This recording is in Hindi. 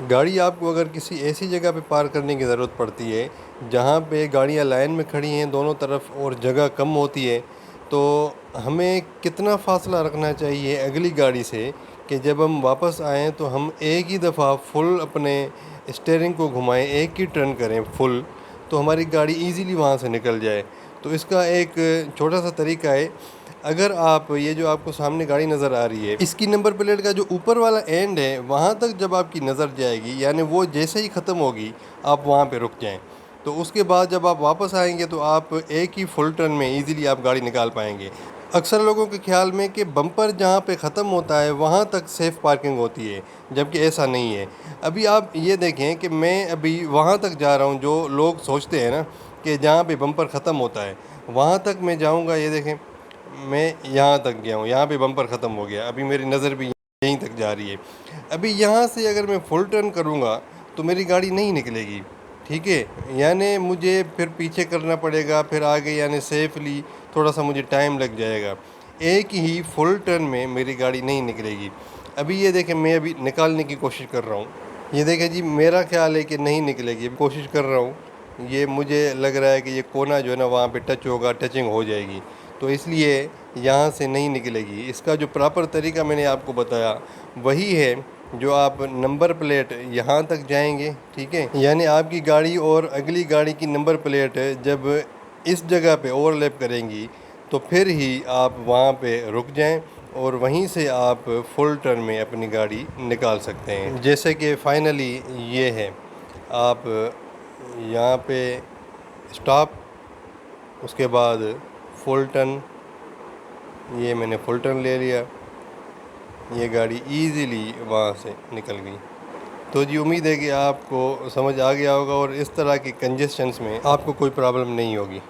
गाड़ी आपको अगर किसी ऐसी जगह पे पार्क करने की ज़रूरत पड़ती है जहाँ पे गाड़ियाँ लाइन में खड़ी हैं दोनों तरफ और जगह कम होती है, तो हमें कितना फ़ासला रखना चाहिए अगली गाड़ी से कि जब हम वापस आएँ तो हम एक ही दफ़ा फुल अपने स्टीयरिंग को घुमाएं, एक ही टर्न करें फुल, तो हमारी गाड़ी इजीली वहाँ से निकल जाए। तो इसका एक छोटा सा तरीका है। अगर आप ये जो आपको सामने गाड़ी नज़र आ रही है, इसकी नंबर प्लेट का जो ऊपर वाला एंड है वहाँ तक जब आपकी नज़र जाएगी, यानी वो जैसे ही ख़त्म होगी आप वहाँ पे रुक जाएं। तो उसके बाद जब आप वापस आएंगे तो आप एक ही फुल टर्न में इजीली आप गाड़ी निकाल पाएंगे। अक्सर लोगों के ख्याल में कि बम्पर जहाँ पे ख़त्म होता है वहाँ तक सेफ़ पार्किंग होती है, जबकि ऐसा नहीं है। अभी आप ये देखें कि मैं अभी वहाँ तक जा रहा हूँ, जो लोग सोचते हैं ना कि जहाँ पे बम्पर ख़त्म होता है वहाँ तक मैं जाऊँगा। ये देखें, मैं यहाँ तक गया हूँ, यहाँ पे बम्पर ख़त्म हो गया, अभी मेरी नज़र भी यहीं तक जा रही है। अभी यहाँ से अगर मैं फुल टर्न करूँगा तो मेरी गाड़ी नहीं निकलेगी, ठीक है, यानी मुझे फिर पीछे करना पड़ेगा, फिर आगे यानी सेफली थोड़ा सा मुझे टाइम लग जाएगा। एक ही फुल टर्न में मेरी गाड़ी नहीं निकलेगी। अभी ये देखें, मैं अभी निकालने की कोशिश कर रहा हूँ, ये देखें जी, मेरा ख्याल है कि नहीं निकलेगी, कोशिश कर रहा हूँ। ये मुझे लग रहा है कि ये कोना जो है ना वहाँ पे टच होगा, टचिंग हो जाएगी, तो इसलिए यहाँ से नहीं निकलेगी। इसका जो प्रॉपर तरीका मैंने आपको बताया वही है, जो आप नंबर प्लेट यहाँ तक जाएंगे, ठीक है, यानी आपकी गाड़ी और अगली गाड़ी की नंबर प्लेट जब इस जगह पे ओवरलैप करेंगी तो फिर ही आप वहाँ पे रुक जाएं और वहीं से आप फुल टर्न में अपनी गाड़ी निकाल सकते हैं। जैसे कि फाइनली ये है, आप यहाँ पे स्टॉप, उसके बाद फुल टर्न, ये मैंने फुल टर्न ले लिया, ये गाड़ी इजीली वहाँ से निकल गई। तो जी उम्मीद है कि आपको समझ आ गया होगा और इस तरह के कंजेशंस में आपको कोई प्रॉब्लम नहीं होगी।